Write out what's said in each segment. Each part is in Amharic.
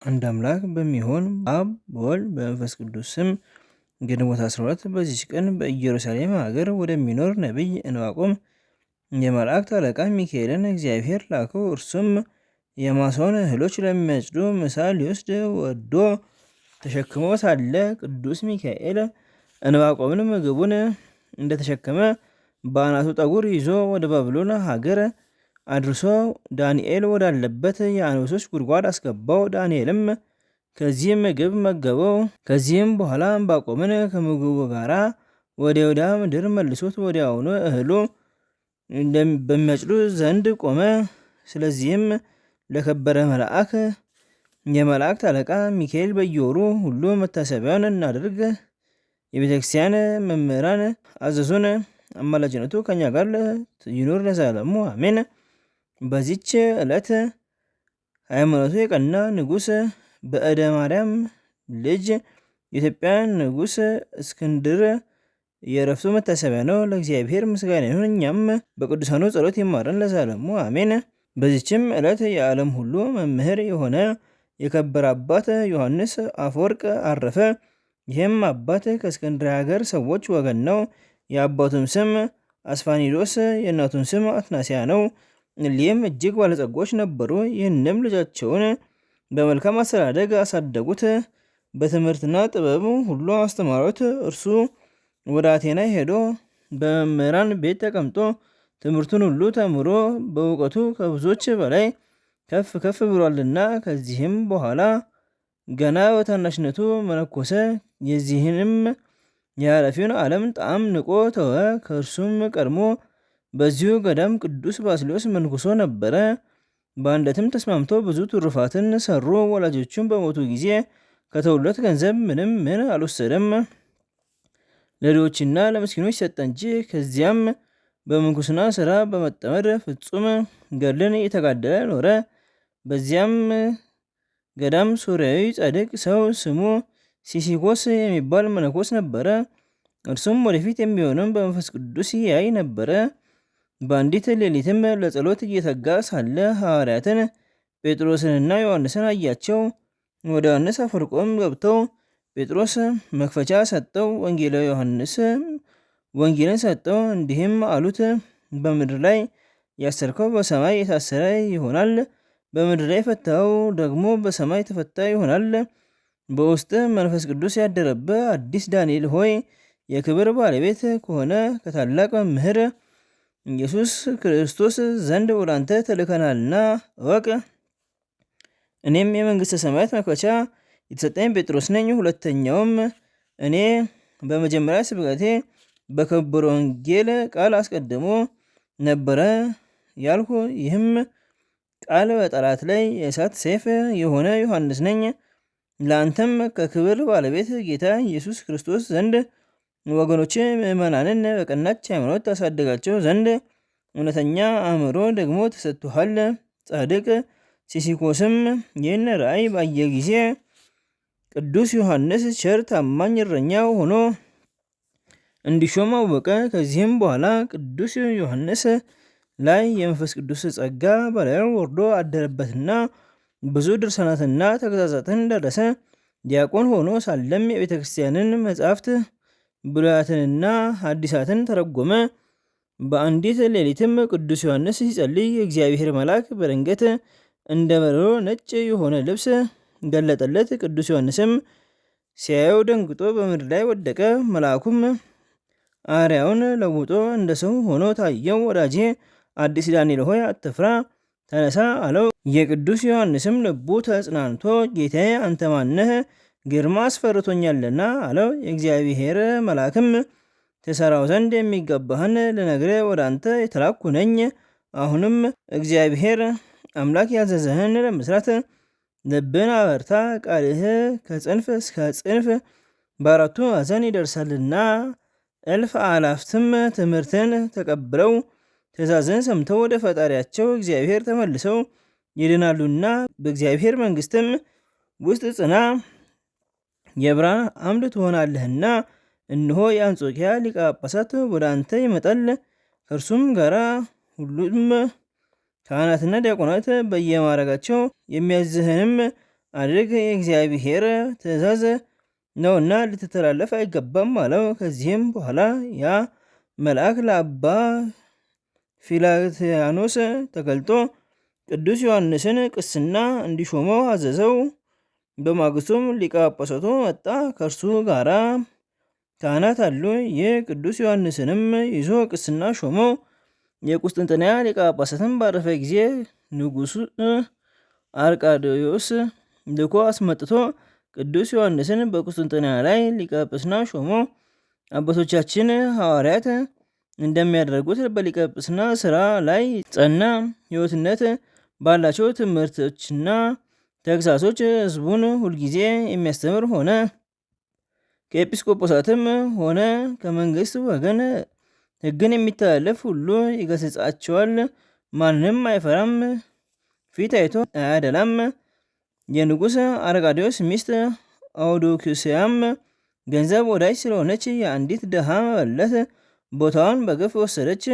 አንድ አምላክ በሚሆን በአብ በወልድ በመንፈስ ቅዱስ ስም ግንቦት 12 በዚች ቀን በኢየሩሳሌም ሀገር ወደሚኖር ነቢይ ዕንባቆም የመላእክት አለቃ ሚካኤልን እግዚአብሔር ላከው። እርሱም የማሳውን እህሎች ለሚያጭዱ ምሳ ሊወስድ ወዶ ተሸክሞ ሳለ ቅዱስ ሚካኤል ዕንባቆምን ምግቡን እንደተሸከመ በአናቱ ጠጉር ይዞ ወደ ባቢሎን ሀገር አድርሶ ዳንኤል ወዳለበት የአንበሶች ጉድጓድ አስገባው። ዳንኤልም ከዚህ ምግብ መገበው። ከዚህም በኋላ ዕንባቆምን ከምግቡ ጋር ወደ ይሁዳ ምድር መልሶት ወዲያውኑ እህሉ በሚያጭዱ ዘንድ ቆመ። ስለዚህም ለከበረ መልአክ የመላእክት አለቃ ሚካኤል በየወሩ ሁሉ መታሰቢያውን እናድርግ። የቤተክርስቲያን መምህራን አዘዙን። አማላጅነቱ ከኛ ጋር ይኑር ለዘላለሙ አሜን። በዚች ዕለት ሃይማኖቱ የቀና ንጉሥ በእደ ማርያም ልጅ የኢትዮጵያ ንጉሥ እስክንድር የዕረፍቱ መታሰቢያ ነው። ለእግዚአብሔር ምስጋና ይሁን፣ እኛም በቅዱሳኑ ጸሎት ይማረን ለዘላለሙ አሜን። በዚችም ዕለት የዓለም ሁሉ መምህር የሆነ የከበረ አባት ዮሐንስ አፈወርቅ አረፈ። ይህም አባት ከእስክንድርያ ሀገር ሰዎች ወገን ነው። የአባቱም ስም አስፋኒዶስ የእናቱን ስም አትናሲያ ነው። እሊህም እጅግ ባለጸጎች ነበሩ። ይህንም ልጃቸውን በመልካም አስተዳደግ አሳደጉት፣ በትምህርትና ጥበብ ሁሉ አስተማሩት። እርሱ ወደ አቴና ሄዶ በመምህራን ቤት ተቀምጦ ትምህርቱን ሁሉ ተምሮ በእውቀቱ ከብዙዎች በላይ ከፍ ከፍ ብሏልና። ከዚህም በኋላ ገና በታናሽነቱ መነኮሰ። የዚህንም የኃላፊውን ዓለም ጣዕም ንቆ ተወ። ከእርሱም ቀድሞ በዚሁ ገዳም ቅዱስ ባስልዮስ መንኩሶ ነበረ። በአንድነትም ተስማምቶ ብዙ ትሩፋትን ሰሩ። ወላጆቹም በሞቱ ጊዜ ከተውለት ገንዘብ ምንም ምን አልወሰደም፣ ለድሆችና ለምስኪኖች ሰጠ እንጂ። ከዚያም በምንኩስና ስራ በመጠመድ ፍጹም ገድልን እየተጋደለ ኖረ። በዚያም ገዳም ሶርያዊ ጻድቅ ሰው ስሙ ሲሲኮስ የሚባል መነኮስ ነበረ። እርሱም ወደፊት የሚሆነውን በመንፈስ ቅዱስ ያይ ነበረ። በአንዲት ሌሊትም ለጸሎት እየተጋ ሳለ ሐዋርያትን ጴጥሮስንና ዮሐንስን አያቸው። ወደ ዮሐንስ አፈወርቆም ገብተው ጴጥሮስ መክፈቻ ሰጠው፣ ወንጌላዊ ዮሐንስ ወንጌልን ሰጠው። እንዲህም አሉት፣ በምድር ላይ ያሰርከው በሰማይ የታሰረ ይሆናል፣ በምድር ላይ የፈታኸው ደግሞ በሰማይ የተፈታ ይሆናል። በውስጥ መንፈስ ቅዱስ ያደረብህ አዲስ ዳንኤል ሆይ፣ የክብር ባለቤት ከሆነ ከታላቅ መምህር ኢየሱስ ክርስቶስ ዘንድ ወደ አንተ ተልከናልና እወቅ። እኔም የመንግሥተ ሰማያት መክፈቻ የተሰጠኝ ጴጥሮስ ነኝ። ሁለተኛውም እኔ በመጀመሪያ ስብከቴ በከበረ ወንጌል ቃል አስቀድሞ ነበረ ያልሁ፣ ይህም ቃል በጠላት ላይ የእሳት ሰይፍ የሆነ ዮሐንስ ነኝ። ለአንተም ከክብር ባለቤት ጌታ ኢየሱስ ክርስቶስ ዘንድ ወገኖች ምዕመናንን በቀናች ሃይማኖት ታሳድጋቸው ዘንድ እውነተኛ አእምሮ ደግሞ ተሰጥቶሃል። ጻድቅ ሲሲኮስም ይህን ራእይ ባየ ጊዜ ቅዱስ ዮሐንስ ቸር ታማኝ እረኛ ሆኖ እንዲሾም አወቀ። ከዚህም በኋላ ቅዱስ ዮሐንስ ላይ የመንፈስ ቅዱስ ጸጋ በላዩ ወርዶ አደረበትና ብዙ ድርሳናትና ተግሳጻትን ደረሰ። ዲያቆን ሆኖ ሳለም የቤተ ክርስቲያንን መጻሕፍት ብሉያትንና ሐዲሳትን ተረጎመ። በአንዲት ሌሊትም ቅዱስ ዮሐንስ ሲጸልይ የእግዚአብሔር መልአክ በድንገት እንደ በረዶ ነጭ የሆነ ልብስ ገለጠለት። ቅዱስ ዮሐንስም ሲያየው ደንግጦ በምድር ላይ ወደቀ። መልአኩም አርያውን ለውጦ እንደ ሰው ሆኖ ታየው። ወዳጄ አዲስ ዳንኤል ሆይ አትፍራ፣ ተነሳ አለው። የቅዱስ ዮሐንስም ልቡ ተጽናንቶ ጌታዬ አንተ ማነህ? ግርማ አስፈርቶኛልና አለው። የእግዚአብሔር መልአክም ትሰራው ዘንድ የሚገባህን ልነግርህ ወደ አንተ የተላኩ ነኝ። አሁንም እግዚአብሔር አምላክ ያዘዘህን ለመስራት ልብን አበርታ። ቃልህ ከጽንፍ እስከ ጽንፍ በአራቱ ማዕዘን ይደርሳልና። እልፍ አላፍትም ትምህርትን ተቀብለው ትእዛዝን ሰምተው ወደ ፈጣሪያቸው እግዚአብሔር ተመልሰው ይድናሉና። በእግዚአብሔር መንግስትም ውስጥ ጽና፣ የብርሃን አምድ ትሆናለህና። እነሆ የአንጾኪያ ሊቀ ጳጳሳት ወደ አንተ ይመጣል፣ ከእርሱም ጋር ሁሉም ካህናትና ዲያቆናት በየማዕረጋቸው የሚያዝህንም አድርግ፣ የእግዚአብሔር ትእዛዝ ነውና ልትተላለፍ አይገባም አለው። ከዚህም በኋላ ያ መልአክ ለአባ ፊላትያኖስ ተገልጦ ቅዱስ ዮሐንስን ቅስና እንዲሾመው አዘዘው። በማግስቱም ሊቀ ጳጳሳቱ መጣ፣ ከእርሱ ጋራ ካህናት አሉ። ይህ ቅዱስ ዮሐንስንም ይዞ ቅስና ሾመው። የቁስጥንጥንያ ሊቀ ጳጳሳትም ባረፈ ጊዜ ንጉሥ አርቃዴዎስ ልኮ አስመጥቶ ቅዱስ ዮሐንስን በቁስጥንጥንያ ላይ ሊቀ ጵጵስና ሾሞ አባቶቻችን ሐዋርያት እንደሚያደርጉት በሊቀ ጵጵስና ስራ ላይ ጸና። ሕይወትነት ባላቸው ትምህርቶችና ተግሳጾች ሕዝቡን ሁልጊዜ የሚያስተምር ሆነ። ከኤጲስቆጶሳትም ሆነ ከመንግስት ወገን ሕግን የሚተላለፍ ሁሉ ይገስጻቸዋል። ማንንም አይፈራም፣ ፊት አይቶ አያደላም። የንጉሥ አርቃዴዎስ ሚስት አውዶክስያም ገንዘብ ወዳጅ ስለሆነች የአንዲት ድሃ መበለት ቦታዋን በግፍ ወሰደች።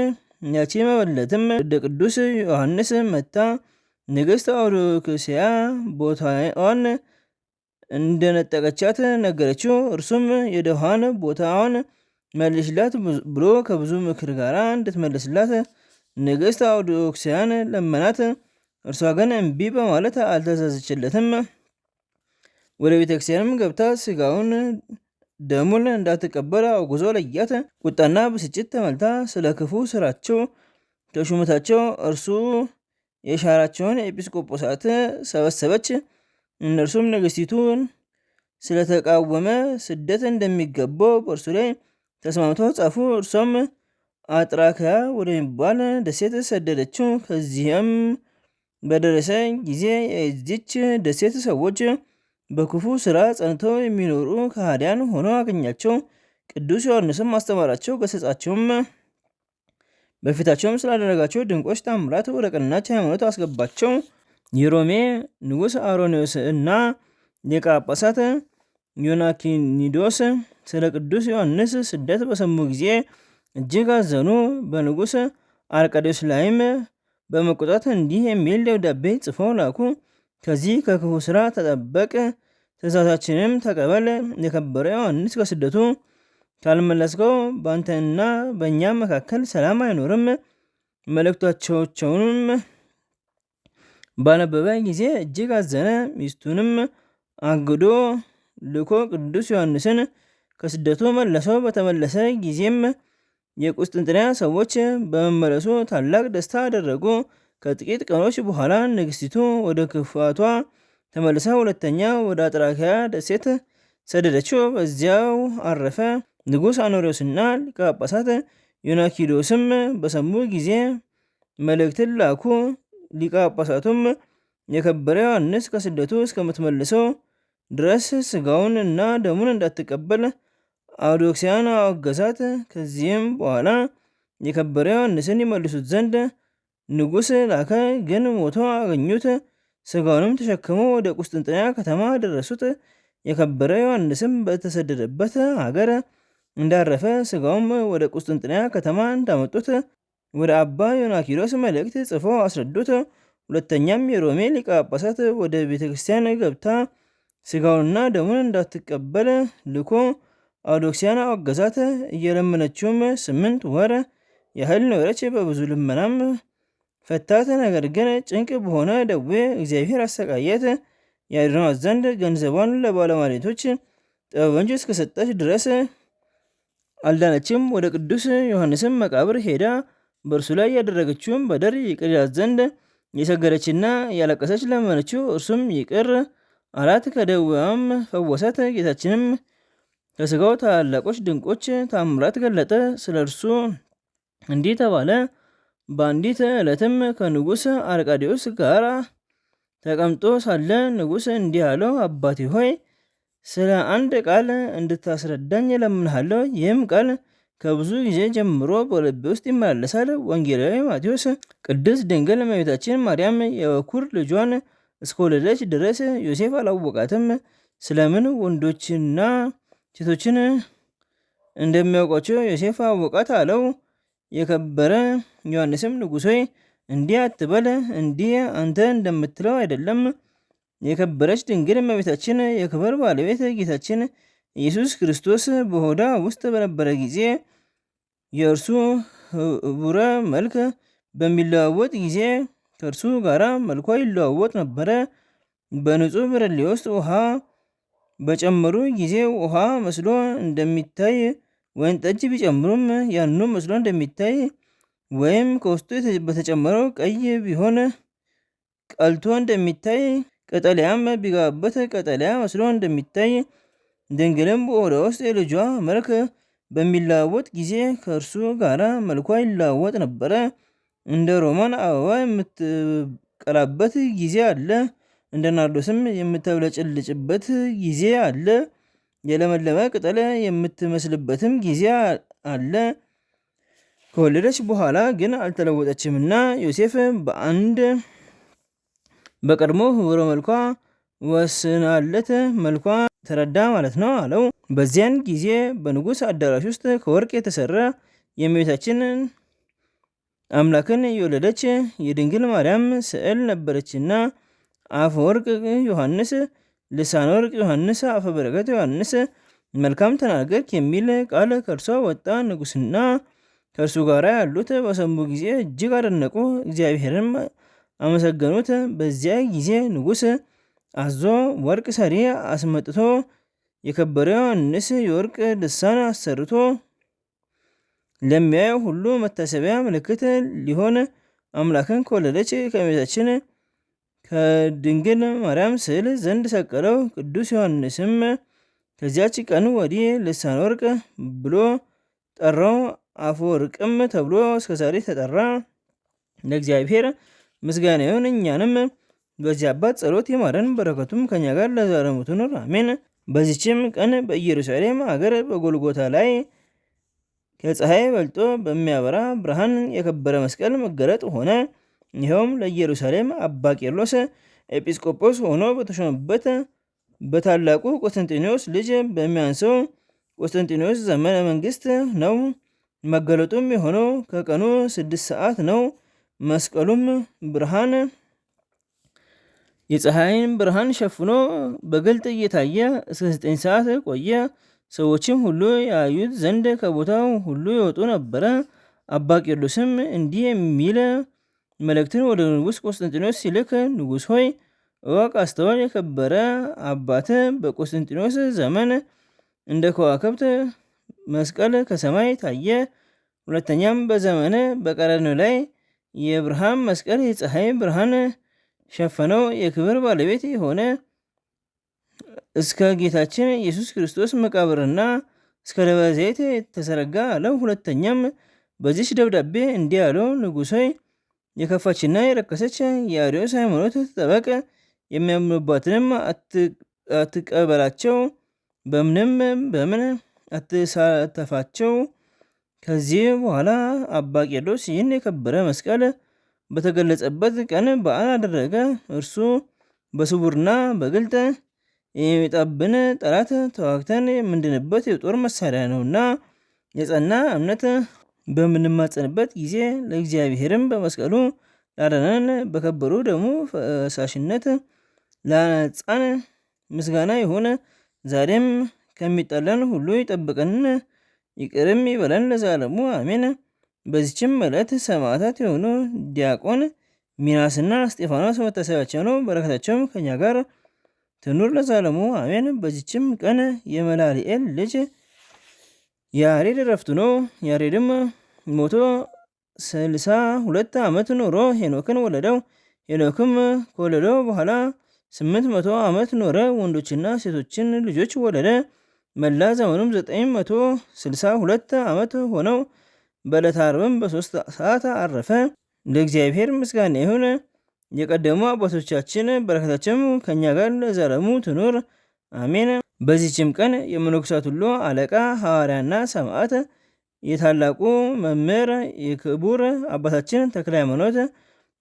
ያቺ መበለትም ወደ ቅዱስ ዮሐንስ መታ ንግሥት አውዶክስያ ቦታዋን እንደነጠቀቻት ነገረችው። እርሱም የድሃዋን ቦታዋን መልሽላት ብሎ ከብዙ ምክር ጋር እንድትመልስላት ንግሥት አውዶክስያን ለመናት። እርሷ ግን እምቢ በማለት አልተዛዘችለትም። ወደ ቤተክርስቲያንም ገብታ ስጋውን ደሙን እንዳትቀበል አውግዞ ለያት። ቁጣና ብስጭት ተመልታ ስለ ክፉ ስራቸው ከሹመታቸው እርሱ የሻራቸውን ኤጲስቆጶሳት ሰበሰበች። እነርሱም ንግሥቲቱን ስለተቃወመ ስደት እንደሚገባው በእርሱ ላይ ተስማምተው ጻፉ። እርሷም አጥራክያ ወደሚባል ደሴት ሰደደችው። ከዚያም በደረሰ ጊዜ የዚች ደሴት ሰዎች በክፉ ስራ ጸንተው የሚኖሩ ከሃዲያን ሆነው አገኛቸው። ቅዱስ ዮሐንስም አስተማራቸው፣ ገሰጻቸውም። በፊታቸውም ስላደረጋቸው ድንቆች ታምራት ወደ ቀናች ሃይማኖት አስገባቸው። የሮሜ ንጉሥ አሮኔዎስ እና ሊቀ ጳጳሳት ዮናኪኒዶስ ስለ ቅዱስ ዮሐንስ ስደት በሰሙ ጊዜ እጅግ አዘኑ። በንጉሥ አርቃዴዎስ ላይም በመቆጣት እንዲህ የሚል ደብዳቤ ጽፈው ላኩ። ከዚህ ከክፉ ስራ ተጠበቅ፣ ትእዛዛችንም ተቀበል። የከበረ ዮሐንስ ከስደቱ ካልመለስከው በአንተና በእኛ መካከል ሰላም አይኖርም። መልእክታቸውንም ባነበበ ጊዜ እጅግ አዘነ። ሚስቱንም አግዶ ልኮ ቅዱስ ዮሐንስን ከስደቱ መለሰው። በተመለሰ ጊዜም የቁስጥንጥንያ ሰዎች በመመለሱ ታላቅ ደስታ አደረጉ። ከጥቂት ቀኖች በኋላ ንግሥቲቱ ወደ ክፋቷ ተመልሳ ሁለተኛ ወደ አጥራኪያ ደሴት ሰደደችው። በዚያው አረፈ። ንጉሥ አኖሪዎስና ሊቀ ጳጳሳት ዮናኪዶስም በሰሙ ጊዜ መልእክትን ላኩ። ሊቀ ጳጳሳቱም የከበረ ዮሐንስ ከስደቱ እስከምትመልሰው ድረስ ስጋውን እና ደሙን እንዳትቀበል አውዶክስያን አወገዛት። ከዚህም በኋላ የከበረ ዮሐንስን ይመልሱት ዘንድ ንጉሥ ላከ። ግን ሞቶ አገኙት። ስጋውንም ተሸክመው ወደ ቁስጥንጥንያ ከተማ ደረሱት። የከበረ ዮሐንስም በተሰደደበት ሀገር እንዳረፈ ስጋውም ወደ ቁስጥንጥንያ ከተማ እንዳመጡት ወደ አባ ዮናኪዶስ መልእክት ጽፈው አስረዱት። ሁለተኛም የሮሜ ሊቀ ጳጳሳት ወደ ቤተ ክርስቲያን ገብታ ስጋውንና ደሙን እንዳትቀበል ልኮ አውዶክስያን አወገዛት። እየለመነችውም 8 ወር ያህል ኖረች። በብዙ ልመናም ፈታት። ነገር ግን ጭንቅ በሆነ ደዌ እግዚአብሔር አሰቃየት። ያድኗት ዘንድ ገንዘቧን ለባለማድኃኒቶች ጥበበኞች እስከሰጠች ድረስ አልዳነችም። ወደ ቅዱስ ዮሐንስም መቃብር ሄዳ በእርሱ ላይ ያደረገችውን በደል ይቅር ይላት ዘንድ የሰገደችና ያለቀሰች ለመነችው። እርሱም ይቅር አላት፣ ከደዌዋም ፈወሳት። ጌታችንም ከስጋው ታላላቆች ድንቆች ታምራት ገለጠ። ስለ እርሱ እንዲህ ተባለ። በአንዲት ዕለትም ከንጉሥ አርቃዴዎስ ጋር ተቀምጦ ሳለ ንጉሥ እንዲህ አለው፣ አባቴ ሆይ ስለ አንድ ቃል እንድታስረዳኝ እለምንሃለሁ። ይህም ቃል ከብዙ ጊዜ ጀምሮ በልቤ ውስጥ ይመላለሳል። ወንጌላዊ ማቴዎስ ቅድስት ድንግል እመቤታችን ማርያም የበኩር ልጇን እስከወለደች ድረስ ዮሴፍ አላወቃትም። ስለምን ወንዶችና ሴቶችን እንደሚያውቋቸው ዮሴፍ አወቃት አለው። የከበረ ዮሐንስም ንጉሥ ሆይ እንዲህ አትበል፣ እንዲህ አንተ እንደምትለው አይደለም። የከበረች ድንግል እመቤታችን የክብር ባለቤት ጌታችን ኢየሱስ ክርስቶስ በሆዷ ውስጥ በነበረ ጊዜ የእርሱ ህቡረ መልክ በሚለዋወጥ ጊዜ ከእርሱ ጋራ መልኳ ይለዋወጥ ነበረ። በንጹህ ብርሌ ውስጥ ውሃ በጨመሩ ጊዜ ውሃ መስሎ እንደሚታይ፣ ወይን ጠጅ ቢጨምሩም ያንኑ መስሎ እንደሚታይ፣ ወይም ከውስጡ በተጨመረው ቀይ ቢሆን ቀልቶ እንደሚታይ፣ ቀጠልያም ቢገባበት ቀጠልያ መስሎ እንደሚታይ፣ ድንግልም በሆዷ ውስጥ የልጇ መልክ በሚለዋወጥ ጊዜ ከእርሱ ጋራ መልኳ ይለዋወጥ ነበረ። እንደ ሮማን አበባ የምትቀላበት ጊዜ አለ፣ እንደ ናርዶስም የምትብለጨልጭበት ጊዜ አለ። የለመለመ ቅጠል የምትመስልበትም ጊዜ አለ። ከወለደች በኋላ ግን አልተለወጠችምና ዮሴፍ በቀድሞ ህብረ መልኳ ወስናለት መልኳ ተረዳ ማለት ነው አለው። በዚያን ጊዜ በንጉሥ አዳራሽ ውስጥ ከወርቅ የተሰራ የእመቤታችንን አምላክን የወለደች የድንግል ማርያም ስዕል ነበረችና አፈ ወርቅ ዮሐንስ፣ ልሳነ ወርቅ ዮሐንስ፣ አፈ በረከት ዮሐንስ መልካም ተናገርክ የሚል ቃል ከእርሷ ወጣ። ንጉሥና ከእርሱ ጋር ያሉት በሰሙ ጊዜ እጅግ አደነቁ፣ እግዚአብሔርም አመሰገኑት። በዚያ ጊዜ ንጉሥ አዞ ወርቅ ሰሪ አስመጥቶ የከበረ ዮሐንስ የወርቅ ልሳን አሰርቶ ለሚያየው ሁሉ መታሰቢያ ምልክት ሊሆን አምላክን ከወለደች ከእመቤታችን ከድንግል ማርያም ስዕል ዘንድ ሰቀለው። ቅዱስ ዮሐንስም ከዚያች ቀን ወዲህ ልሳነ ወርቅ ብሎ ጠራው። አፈ ወርቅም ተብሎ እስከዛሬ ተጠራ። ለእግዚአብሔር ምስጋና ይሁን፣ እኛንም በዚህ አባት ጸሎት ይማረን፣ በረከቱም ከኛ ጋር ለዘላለሙ ትኑር አሜን። በዚችም ቀን በኢየሩሳሌም አገር በጎልጎታ ላይ ከፀሐይ በልጦ በሚያበራ ብርሃን የከበረ መስቀል መገለጥ ሆነ። ይኸውም ለኢየሩሳሌም አባ ቄርሎስ ኤጲስቆጶስ ሆኖ በተሾመበት በታላቁ ቆስጠንጢኖስ ልጅ በሚያንሰው ቆስጠንጢኖስ ዘመነ መንግስት ነው። መገለጡም የሆነው ከቀኑ 6 ሰዓት ነው። መስቀሉም ብርሃን የፀሐይን ብርሃን ሸፍኖ በግልጥ እየታየ እስከ 9 ሰዓት ቆየ። ሰዎችም ሁሉ ያዩት ዘንድ ከቦታው ሁሉ ይወጡ ነበረ። አባ ቄርሎስም እንዲህ የሚል መልእክትን ወደ ንጉሥ ቆስጠንጢኖስ ሲልክ፣ ንጉሥ ሆይ እወቅ፣ አስተዋል። የከበረ አባት በቆስጠንጢኖስ ዘመን እንደ ከዋክብት መስቀል ከሰማይ ታየ። ሁለተኛም በዘመነ በቀራንዮ ላይ የብርሃን መስቀል የፀሐይ ብርሃን ሸፈነው። የክብር ባለቤት የሆነ እስከ ጌታችን ኢየሱስ ክርስቶስ መቃብርና እስከ ደብረ ዘይት ተዘረጋ አለው። ሁለተኛም በዚች ደብዳቤ እንዲህ አለው፣ ንጉሥ ሆይ የከፋችና የረከሰች የአርዮስ ሃይማኖት ተጠበቅ፣ የሚያምኑባትንም አትቀበላቸው፣ በምን አትሳተፋቸው። ከዚህ በኋላ አባ ቄርሎስ ይህን የከበረ መስቀል በተገለጸበት ቀን በዓል አደረገ። እርሱ በስውርና በግልጥ የሚመጣብን ጠላት ተዋግተን የምንድንበት የጦር መሳሪያ ነውና የጸና እምነት በምንማጸንበት ጊዜ ለእግዚአብሔርም በመስቀሉ ላዳነን በከበሩ ደሙ ፈሳሽነት ላነጻን ምስጋና ይሁን። ዛሬም ከሚጣለን ሁሉ ይጠብቀን ይቅርም ይበለን ለዘላለሙ አሜን። በዚችም ዕለት ሰማዕታት የሆኑ ዲያቆን ሚናስና እስጢፋኖስ መታሰቢያቸው ነው። በረከታቸውም ከኛ ጋር ትኑር ለዘላለሙ አሜን። በዚችም ቀን የመላሊኤል ልጅ ያሬድ ዕረፍቱ ነው። ያሬድም ሞቶ 62 ዓመት ኖሮ ሄኖክን ወለደው። ሄኖክም ከወለደው በኋላ 800 ዓመት ኖረ፣ ወንዶችና ሴቶችን ልጆች ወለደ። መላ ዘመኑም 962 ዓመት ሆነው። በዕለተ ዓርብም በ3 ሰዓት አረፈ። ለእግዚአብሔር ምስጋና ይሁን። የቀደሙ አባቶቻችን በረከታቸውም ከኛ ጋር ለዘላለሙ ትኑር አሜን። በዚችም ቀን የመነኮሳት ሁሉ አለቃ ሐዋርያና ሰማዕት የታላቁ መምህር የክቡር አባታችን ተክለ ሃይማኖት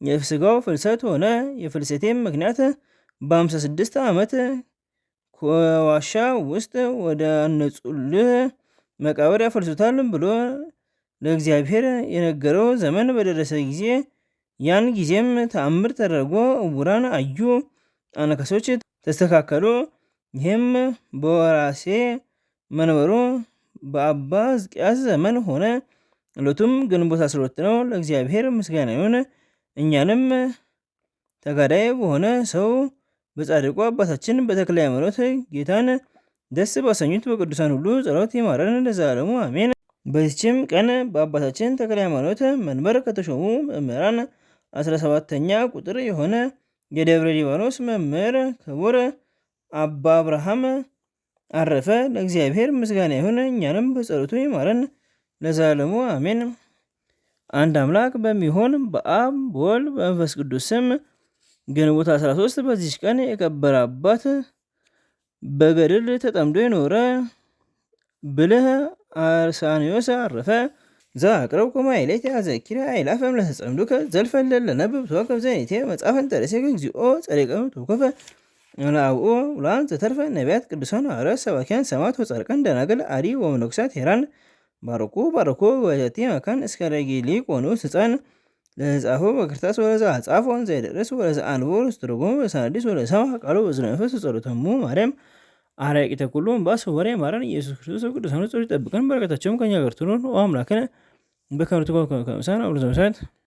የስጋው ፍልሰት ሆነ። የፍልሰቴም ምክንያት በ56 ዓመት ከዋሻ ውስጥ ወደ አነጹልህ መቃብር ያፈልሱታል ብሎ ለእግዚአብሔር የነገረው ዘመን በደረሰ ጊዜ ያን ጊዜም ተአምር ተደርጎ ዕውራን አዩ፣ አነከሶች ተስተካከሉ። ይህም በወራሴ መንበሩ በአባ ሕዝቅያስ ዘመን ሆነ። ዕለቱም ግንቦት 12 ነው። ለእግዚአብሔር ምስጋና ይሁን። እኛንም ተጋዳይ በሆነ ሰው በጻድቁ አባታችን በተክለ ሃይማኖት ጌታን ደስ ባሰኙት በቅዱሳን ሁሉ ጸሎት ይማረን ለዘላለሙ አሜን። በዚችም ቀን በአባታችን ተክለ ሃይማኖት መንበር ከተሾሙ መምህራን 17ኛ ቁጥር የሆነ የደብረ ሊባኖስ መምህር ክቡር አባ አብርሃም አረፈ። ለእግዚአብሔር ምስጋና ይሁን፣ እኛንም በጸሎቱ ይማረን ለዘላለሙ አሜን። አንድ አምላክ በሚሆን በአብ በወልድ በመንፈስ ቅዱስ ስም ግንቦት 13 በዚች ቀን የከበረ አባት በገድል ተጠምዶ የኖረ ብልህ አርሳኒዮስ አረፈ። ዘአቅረብ ኮማይሌት ያዘኪረ አይላፈም ለተጸምዱከ ዘልፈለል ለነብብ ተወከፍ ዘኔቴ መጽሐፈን ተረሴከ እግዚኦ ጸሪቀኑ ተወከፈ ለአብኦ ውላን ዘተርፈ ነቢያት ቅዱሳን ሐዋርያት ሰባኪያን ሰማዕታት ወጻድቃን ደናግል አዲ ወመነኮሳት ሄራን ባርኩ ባርኮ ወለቲ መካን እስከ ረጊሊ ቆኖስ ሕፃን ለጻፎ በክርታስ ወለዛ ጻፎ ወንዘ ይደርስ ወለዛ አንቦ ስትርጎም በሳዲስ ወለሰማ ቃሉ በዝነ መንፈስ ጸሎተሙ ማርያም አራቂተ ኩሉም ባስ ወሬ ማረን ኢየሱስ ክርስቶስ ቅዱሳኑ ጸሎት ይጠብቀን። በረከታቸውም ከኛ ጋር ትኑር። አምላከነ በከመ ትኮን ከመ ሰማይ ወምድር